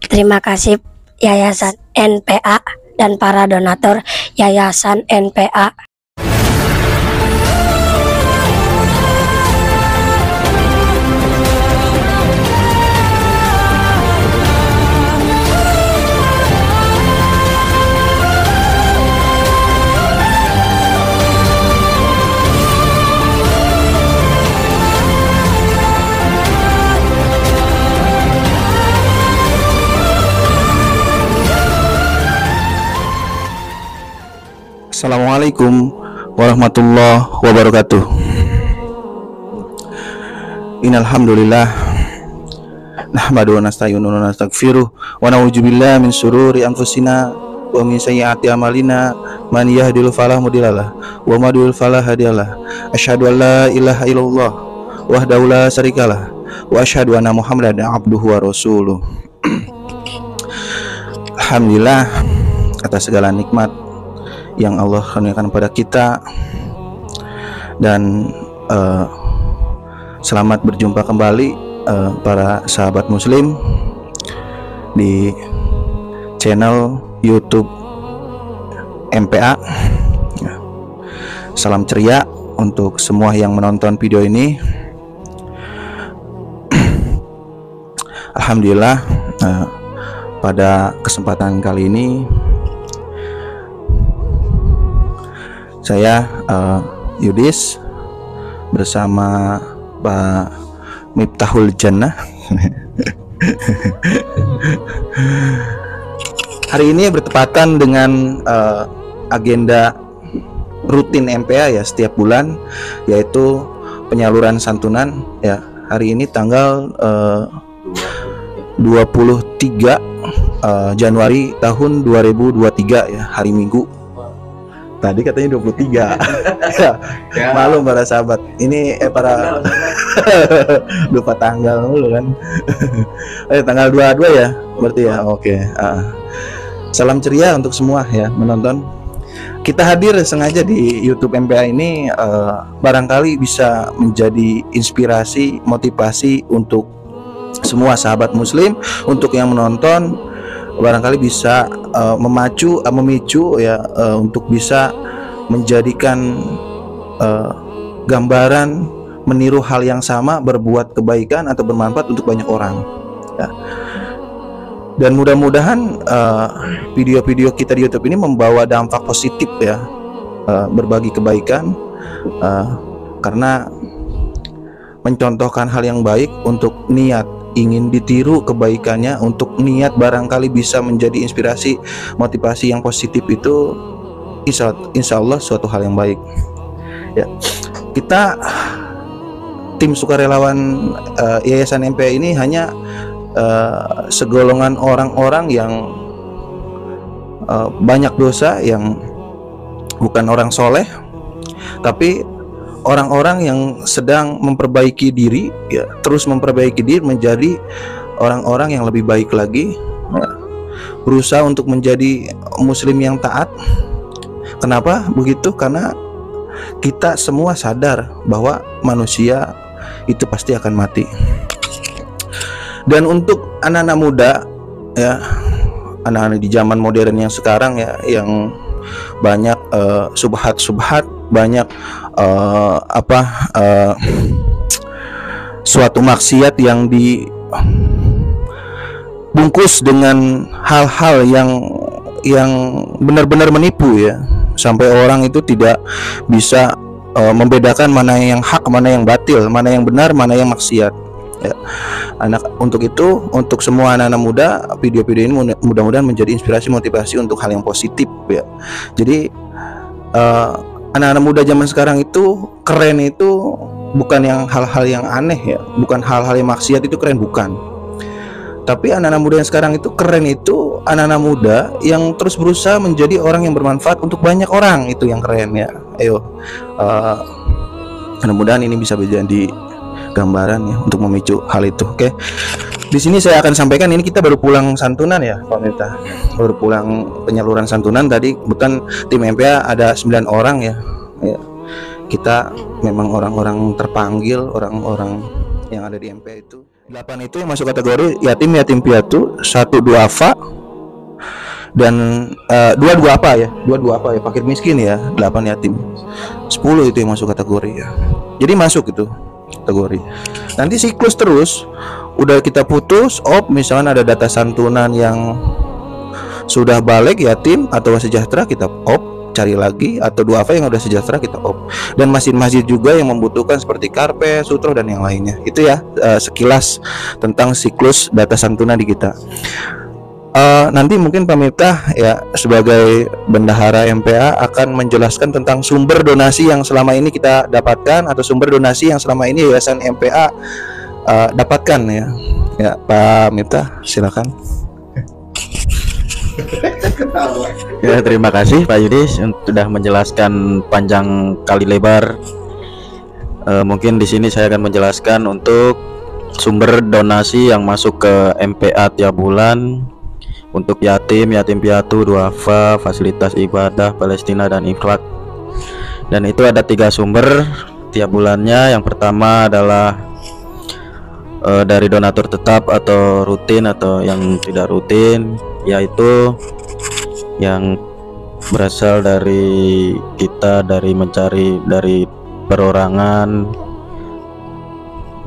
Terima kasih Yayasan NPA dan para donatur Yayasan NPA. Assalamualaikum warahmatullahi wabarakatuh. Innalhamdulillah nahmadu wa nasta'inu wa nastaghfiruh wa na'udzubillahi min syururi anfusina wa min sayyiati a'malina man yahdihillahu fala mudhillalah wa man yudhlil fala hadiyalah. Asyhadu an la ilaha illallah wahdahu la syarikalah wa asyhadu anna Muhammadan abduhu wa rasuluh. Alhamdulillah atas segala nikmat yang Allah karuniakan pada kita, dan selamat berjumpa kembali para sahabat muslim di channel YouTube MPA. Salam ceria untuk semua yang menonton video ini. Alhamdulillah pada kesempatan kali ini saya Yudis bersama Pak Miftahul Jannah hari ini bertepatan dengan agenda rutin MPA ya setiap bulan, yaitu penyaluran santunan ya. Hari ini tanggal 23 Januari tahun 2023 ya, hari Minggu. Tadi katanya 23. Ya. Maklum para sahabat. Ini para lupa tanggal dulu kan. Tanggal 22 ya, berarti ya. Oke. Salam ceria untuk semua ya menonton. Kita hadir sengaja di YouTube MPA ini barangkali bisa menjadi inspirasi, motivasi untuk semua sahabat muslim, untuk yang menonton barangkali bisa memicu ya untuk bisa menjadikan gambaran meniru hal yang sama, berbuat kebaikan atau bermanfaat untuk banyak orang ya. Dan mudah-mudahan video-video kita di YouTube ini membawa dampak positif ya, berbagi kebaikan karena mencontohkan hal yang baik untuk niat ingin ditiru kebaikannya, untuk niat barangkali bisa menjadi inspirasi, motivasi yang positif, itu insya Allah suatu hal yang baik ya. Kita tim sukarelawan Yayasan MPA ini hanya segolongan orang-orang yang banyak dosa, yang bukan orang soleh, tapi orang-orang yang sedang memperbaiki diri ya, terus memperbaiki diri menjadi orang-orang yang lebih baik lagi ya. Berusaha untuk menjadi muslim yang taat. Kenapa begitu? Karena kita semua sadar bahwa manusia itu pasti akan mati. Dan untuk anak-anak muda ya, anak-anak di zaman modern yang sekarang ya, yang banyak subhat-subhat, banyak suatu maksiat yang dibungkus dengan hal-hal yang benar-benar menipu ya, sampai orang itu tidak bisa membedakan mana yang hak, mana yang batil, mana yang benar, mana yang maksiat ya. Untuk itu, untuk semua anak-anak muda, video-video ini mudah-mudahan menjadi inspirasi, motivasi untuk hal yang positif ya. Jadi anak-anak muda zaman sekarang itu keren itu bukan yang hal-hal yang aneh ya, bukan hal-hal yang maksiat itu keren, bukan. Tapi anak-anak muda yang sekarang itu keren itu anak-anak muda yang terus berusaha menjadi orang yang bermanfaat untuk banyak orang, itu yang keren ya. Ayo, mudah-mudahan ini bisa menjadi gambaran ya untuk memicu hal itu. Oke. Di sini saya akan sampaikan, ini kita baru pulang santunan ya Pak Mirta. Baru pulang penyaluran santunan tadi. Bukan tim MPA ada 9 orang ya. Kita memang orang-orang terpanggil, orang-orang yang ada di MPA itu 8 itu yang masuk kategori yatim piatu, 1 duafa, dan 2 duafa ya, 2 duafa ya, fakir miskin ya, 8 yatim. 10 itu yang masuk kategori ya. Jadi masuk itu kategori. Nanti siklus terus, udah kita putus, misalkan ada data santunan yang sudah balik yatim atau sejahtera, kita cari lagi, atau duafa yang udah sejahtera kita dan masjid-masjid juga yang membutuhkan seperti karpet, sutro dan yang lainnya. Itu ya sekilas tentang siklus data santunan di kita. Nanti mungkin Pak Miftah ya sebagai bendahara MPA akan menjelaskan tentang sumber donasi yang selama ini kita dapatkan, atau sumber donasi yang selama ini Yayasan MPA dapatkan ya. Ya Pak Miftah, silakan. Ya, terima kasih Pak Yudis sudah menjelaskan panjang kali lebar. Mungkin di sini saya akan menjelaskan untuk sumber donasi yang masuk ke MPA tiap bulan untuk yatim piatu, duafa, fasilitas ibadah Palestina dan infak. Dan itu ada 3 sumber tiap bulannya. Yang pertama adalah dari donatur tetap atau rutin atau yang tidak rutin, yaitu yang berasal dari kita, dari mencari dari perorangan,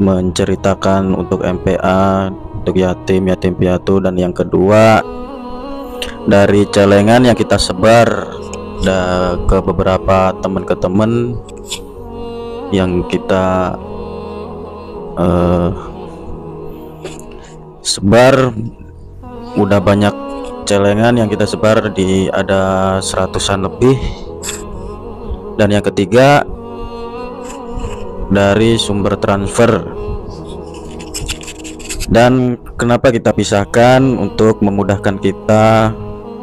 menceritakan untuk MPA, untuk yatim piatu. Dan yang kedua dari celengan yang kita sebar ke beberapa teman ke teman yang kita sebar. Udah banyak celengan yang kita sebar, ada 100-an lebih. Dan yang ketiga dari sumber transfer. Dan kenapa kita pisahkan? Untuk memudahkan kita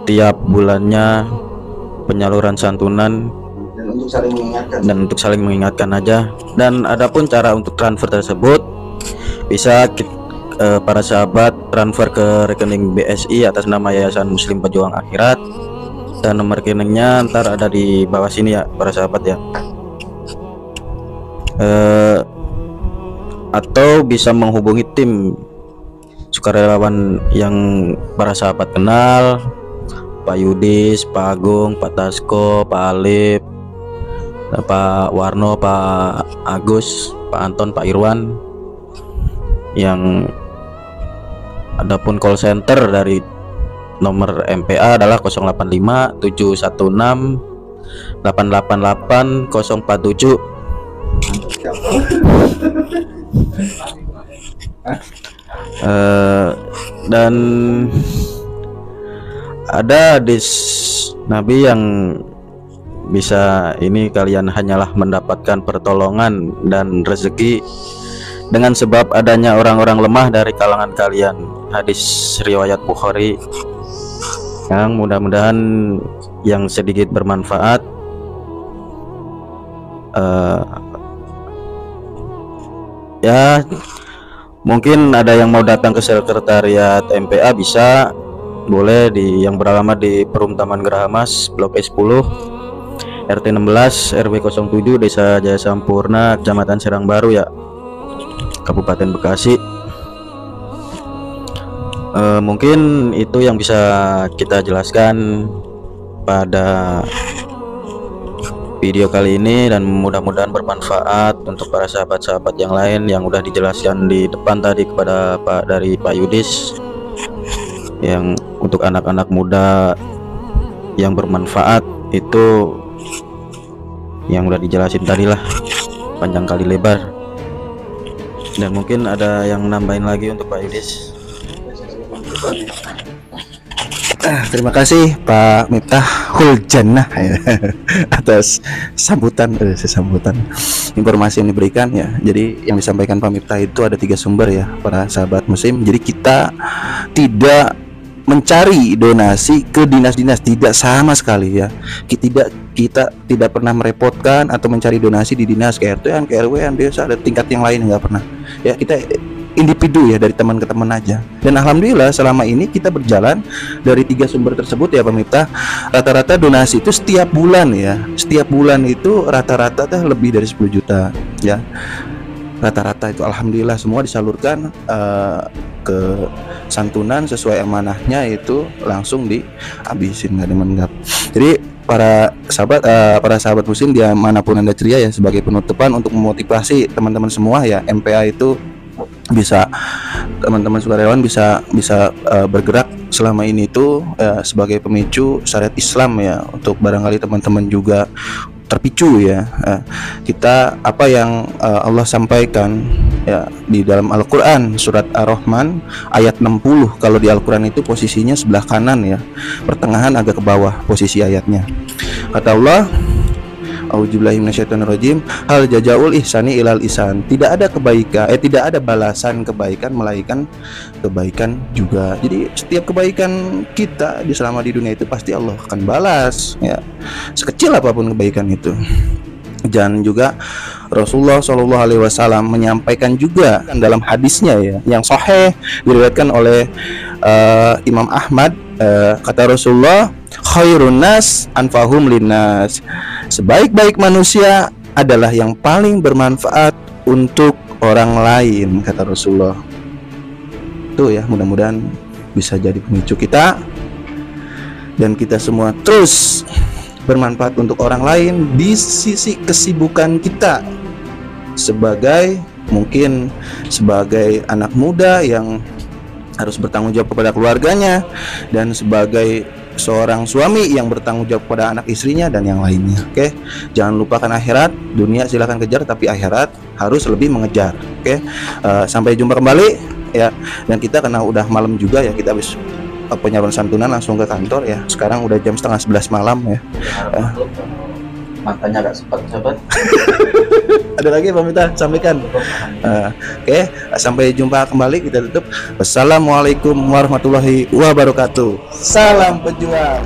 tiap bulannya penyaluran santunan dan untuk saling mengingatkan aja. Dan adapun cara untuk transfer tersebut bisa para sahabat transfer ke rekening BSI atas nama Yayasan Muslim Pejuang Akhirat, dan nomor rekeningnya ntar ada di bawah sini ya para sahabat ya. Atau bisa menghubungi tim sukarelawan yang para sahabat kenal, Pak Yudis, Pak Agung, Pak Tasko, Pak Alip, Pak Warno, Pak Agus, Pak Anton, Pak Irwan. Yang adapun call center dari nomor MPA adalah 085 716 888 047. Dan ada hadis Nabi yang bisa ini, kalian hanyalah mendapatkan pertolongan dan rezeki dengan sebab adanya orang-orang lemah dari kalangan kalian. Hadis riwayat Bukhari, yang mudah-mudahan yang sedikit bermanfaat. Ya mungkin ada yang mau datang ke sekretariat MPA, bisa, boleh yang beralamat di Perum Taman Geraha Mas, Blok S10, RT 16 RW 07, Desa Jaya Sampurna, Kecamatan Serang Baru ya, Kabupaten Bekasi. Mungkin itu yang bisa kita jelaskan pada video kali ini, dan mudah-mudahan bermanfaat untuk para sahabat-sahabat yang lain yang udah dijelaskan di depan tadi kepada Pak Yudis, yang untuk anak-anak muda yang bermanfaat itu yang udah dijelasin tadi lah panjang kali lebar. Dan mungkin ada yang nambahin lagi untuk Pak Yudis. Terima kasih Pak Miftahul Jannah atas sambutan informasi yang diberikan ya. Jadi yang disampaikan Pak Miftah itu ada 3 sumber ya para sahabat muslim. Jadi kita tidak mencari donasi ke dinas-dinas, tidak sama sekali ya. Kita tidak pernah merepotkan atau mencari donasi di dinas, ke RT-an, ke RW-an, desa, ada tingkat yang lain, nggak pernah ya. Kita individu ya, dari teman ke teman aja. Dan alhamdulillah selama ini kita berjalan dari 3 sumber tersebut ya Pak Miftah. Rata-rata donasi itu setiap bulan ya, setiap bulan itu rata-rata lebih dari 10 juta ya. rata-rata itu alhamdulillah semua disalurkan ke santunan sesuai amanahnya, itu langsung dihabisin, nggak dimenggap. Jadi para sahabat muslim dimanapun Anda ceria ya, sebagai penutupan untuk memotivasi teman-teman semua ya, MPA itu bisa, teman-teman sukarelawan bisa bergerak selama ini itu sebagai pemicu syariat Islam ya, untuk barangkali teman-teman juga terpicu ya. Kita apa yang Allah sampaikan ya di dalam Al-Qur'an surat Ar-Rahman ayat 60. Kalau di Al-Qur'an itu posisinya sebelah kanan ya, pertengahan agak ke bawah posisi ayatnya. Kata Allah, A'udzubillahi minasyaitonirrajim, hal jazaul ihsani ilal ihsan. Tidak ada kebaikan, tidak ada balasan kebaikan melainkan kebaikan juga. Jadi setiap kebaikan kita selama di dunia itu pasti Allah akan balas ya, sekecil apapun kebaikan itu. Dan juga Rasulullah SAW menyampaikan juga dalam hadisnya ya, yang sahih diriwayatkan oleh Imam Ahmad, kata Rasulullah, khairun nas anfahum linnas. Sebaik-baik manusia adalah yang paling bermanfaat untuk orang lain, kata Rasulullah. Itu ya, mudah-mudahan bisa jadi pemicu kita dan kita semua terus bermanfaat untuk orang lain di sisi kesibukan kita sebagai, mungkin sebagai anak muda yang harus bertanggung jawab kepada keluarganya, dan sebagai seorang suami yang bertanggung jawab kepada anak istrinya dan yang lainnya. Oke, jangan lupakan akhirat. Dunia silakan kejar, tapi akhirat harus lebih mengejar. Oke, sampai jumpa kembali ya. Dan kita karena udah malam juga ya, kita habis penyaluran santunan langsung ke kantor ya. Sekarang udah jam setengah 11 malam ya. Matanya agak sempat, sahabat. Ada lagi Pak Mita sampaikan. Oke, sampai jumpa kembali, kita tutup. Wassalamualaikum warahmatullahi wabarakatuh. Salam pejuang.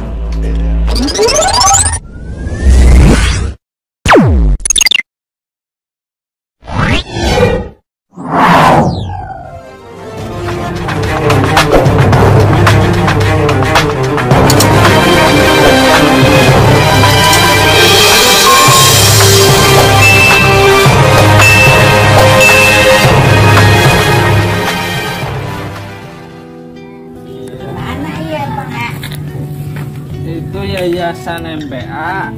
Itu yayasan MPA.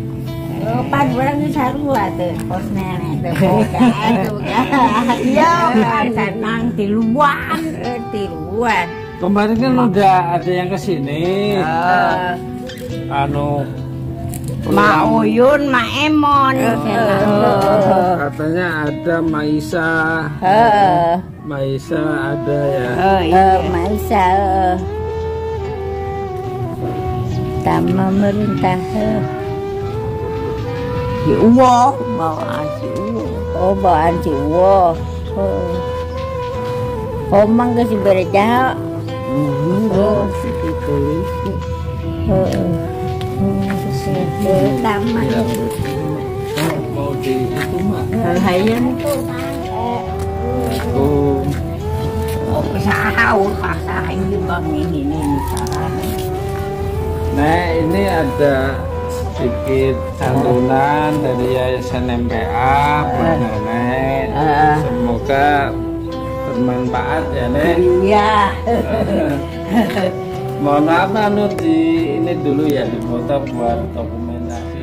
Pan orang ni sarua tu, pos nenek tu, iya kan tenang tiluan. Kemarin kan udah ada yang kesini. Ma Uyun, Ma Emon, Katanya ada Maisa. Maisa ada ya. Maisa, Tama merintah. Si Uwo, bawaan si Uwo. Oh, bawaan si Uwo. Omang kasi berjahat. Si polisi. Tama. Mau di itu mak. Hayan. Sahau, pasahin di bang ini Nah, ini ada sedikit santunan dari Yayasan MPA buat nenek. Semoga bermanfaat ya, Nek. Iya. Mohon maaf ini dulu ya, dipoto buat dokumentasi.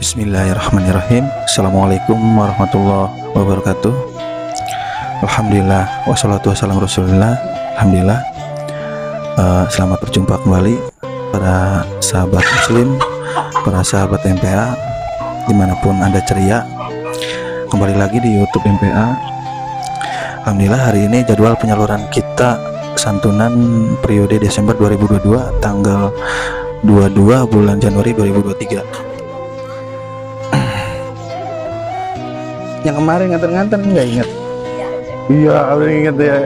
Bismillahirrahmanirrahim. Assalamualaikum warahmatullahi wabarakatuh. Alhamdulillah, wassalatu wassalamu rasulillah. Alhamdulillah. Selamat berjumpa kembali para sahabat muslim, para sahabat MPA dimanapun Anda ceria. Kembali lagi di YouTube MPA. Alhamdulillah, hari ini jadwal penyaluran kita santunan periode Desember 2022 tanggal 22 bulan Januari 2023. Yang kemarin nganter-nganter nggak ingat? Iya, ingat ya.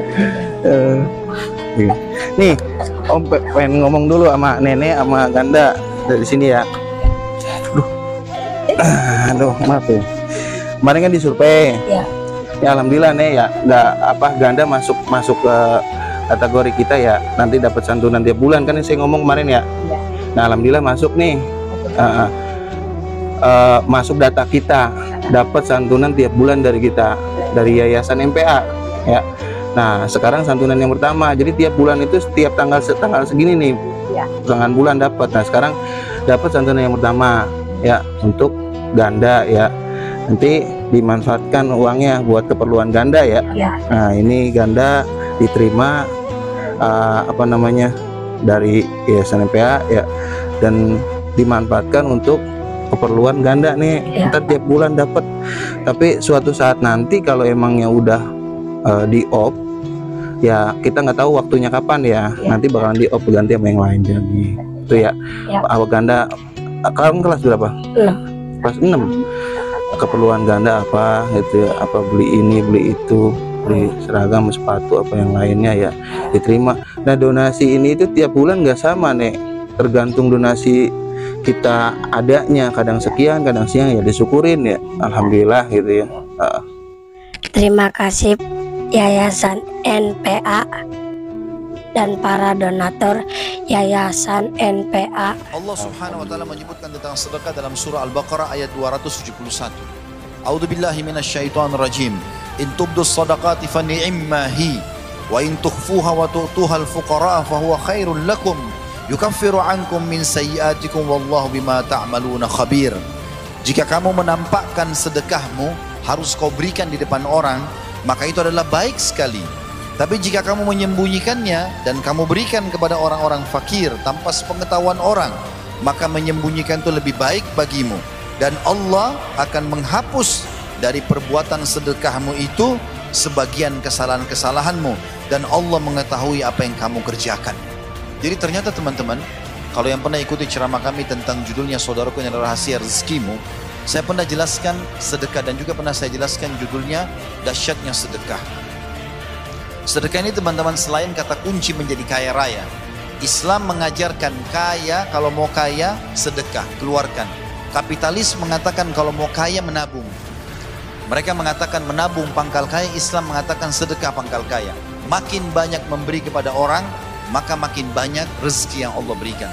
Nih, Om pengen ngomong dulu sama nenek sama Ganda dari sini ya. Aduh, maaf ya. Kemarin kan disurvei. Ya. Ya alhamdulillah nih ya, Ganda masuk ke kategori kita ya. Nanti dapat santunan tiap bulan kan yang saya ngomong kemarin ya. Ya. Nah alhamdulillah masuk nih. masuk data kita, dapat santunan tiap bulan dari kita, dari Yayasan MPA ya. Nah sekarang santunan yang pertama, jadi tiap bulan itu setiap tanggal segini nih, pertengahan bulan dapat. Nah sekarang dapat santunan yang pertama ya, untuk ganda ya, nanti dimanfaatkan uangnya buat keperluan ganda ya. Nah ini ganda diterima dari Yayasan MPA ya, dan dimanfaatkan untuk keperluan ganda nih. Ntar tiap bulan dapat. Tapi suatu saat nanti kalau emangnya udah di off ya, kita nggak tahu waktunya kapan ya, nanti bakalan di off ganti sama yang lain jadi itu ya. Awal ganda sekarang kelas berapa? 6. Kelas 6. Keperluan ganda apa gitu ya, apa beli ini beli itu, beli seragam sepatu apa yang lainnya ya, diterima. Nah donasi ini itu tiap bulan nggak sama nih, tergantung donasi kita adanya, kadang sekian kadang siang ya, disyukurin ya, alhamdulillah gitu ya. Terima kasih Yayasan NPA dan para donatur Yayasan NPA. Allah Subhanahu wa taala menyebutkan tentang sedekah dalam surah Al-Baqarah ayat 271. A'udzubillahi minasyaitonir rajim. In tubdus shadaqati fa ni'mahi wa in tukhfuha wa tu'tuha al-fuqara fa huwa khairul lakum yukaffiru ankum min sayyi'atikum wallahu bima ta'maluna khabir. Jika kamu menampakkan sedekahmu, harus kau berikan di depan orang, maka itu adalah baik sekali. Tapi jika kamu menyembunyikannya dan kamu berikan kepada orang-orang fakir tanpa sepengetahuan orang, maka menyembunyikan itu lebih baik bagimu. Dan Allah akan menghapus dari perbuatan sedekahmu itu sebagian kesalahan-kesalahanmu. Dan Allah mengetahui apa yang kamu kerjakan. Jadi ternyata teman-teman, kalau yang pernah ikuti ceramah kami tentang judulnya Saudaraku yang Rahasia Rezekimu, saya pernah jelaskan sedekah dan juga pernah saya jelaskan judulnya Dahsyatnya Sedekah. Sedekah ini teman-teman, selain kata kunci menjadi kaya raya, Islam mengajarkan kaya, kalau mau kaya sedekah, keluarkan. Kapitalis mengatakan kalau mau kaya menabung. Mereka mengatakan menabung pangkal kaya, Islam mengatakan sedekah pangkal kaya. Makin banyak memberi kepada orang, maka makin banyak rezeki yang Allah berikan.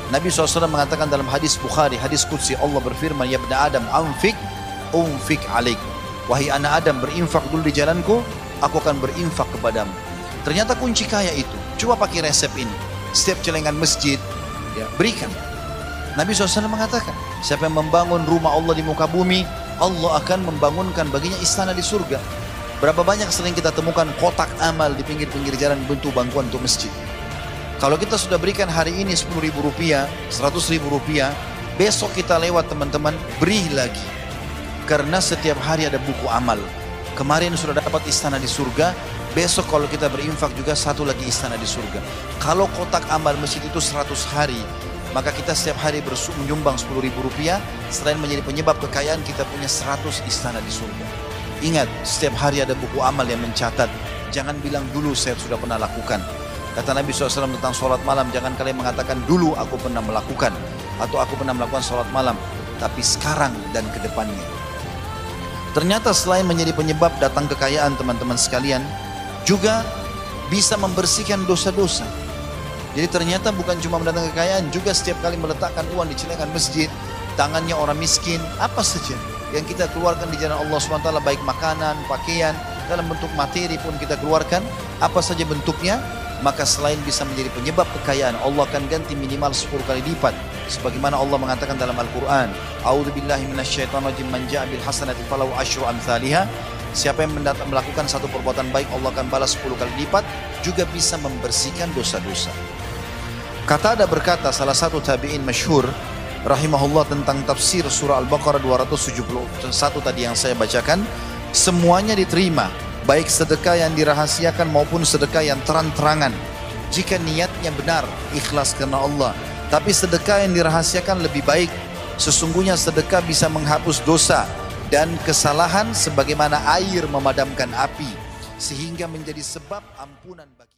Nabi SAW mengatakan dalam hadis Bukhari, hadis Qudsi, Allah berfirman, ya ibna Adam, unfik alaik. Wahai anak Adam, berinfak dulu di jalanku, aku akan berinfak kepadamu. Ternyata kunci kaya itu, coba pakai resep ini. Setiap celengan masjid, ya, berikan. Nabi SAW mengatakan, siapa yang membangun rumah Allah di muka bumi, Allah akan membangunkan baginya istana di surga. Berapa banyak sering kita temukan kotak amal di pinggir-pinggir jalan bentuk bantuan untuk masjid. Kalau kita sudah berikan hari ini 10.000 rupiah, 100.000 rupiah, besok kita lewat teman-teman, beri lagi. Karena setiap hari ada buku amal. Kemarin sudah dapat istana di surga, besok kalau kita berinfak juga satu lagi istana di surga. Kalau kotak amal masjid itu 100 hari, maka kita setiap hari menyumbang 10.000 rupiah, selain menjadi penyebab kekayaan, kita punya 100 istana di surga. Ingat, setiap hari ada buku amal yang mencatat. Jangan bilang dulu saya sudah pernah lakukan. Kata Nabi SAW tentang sholat malam, jangan kalian mengatakan dulu aku pernah melakukan, atau aku pernah melakukan sholat malam, tapi sekarang dan ke depannya. Ternyata selain menjadi penyebab datang kekayaan teman-teman sekalian, juga bisa membersihkan dosa-dosa. Jadi ternyata bukan cuma mendatangkan kekayaan, juga setiap kali meletakkan uang di celengan masjid, tangannya orang miskin, apa saja yang kita keluarkan di jalan Allah SWT, baik makanan, pakaian, dalam bentuk materi pun kita keluarkan, apa saja bentuknya, maka selain bisa menjadi penyebab kekayaan, Allah akan ganti minimal 10 kali lipat. Sebagaimana Allah mengatakan dalam Al-Quran, A'udzubillahi minasyaitonirrajim, man ja'a bil hasanati falahu asyru amsalihha. Siapa yang melakukan satu perbuatan baik, Allah akan balas 10 kali lipat, juga bisa membersihkan dosa-dosa. Qatada berkata, salah satu tabi'in masyhur rahimahullah, tentang tafsir surah Al-Baqarah 271 tadi yang saya bacakan, semuanya diterima, baik sedekah yang dirahasiakan maupun sedekah yang terang-terangan, jika niatnya benar, ikhlas karena Allah. Tapi sedekah yang dirahasiakan lebih baik. Sesungguhnya sedekah bisa menghapus dosa dan kesalahan sebagaimana air memadamkan api, sehingga menjadi sebab ampunan bagi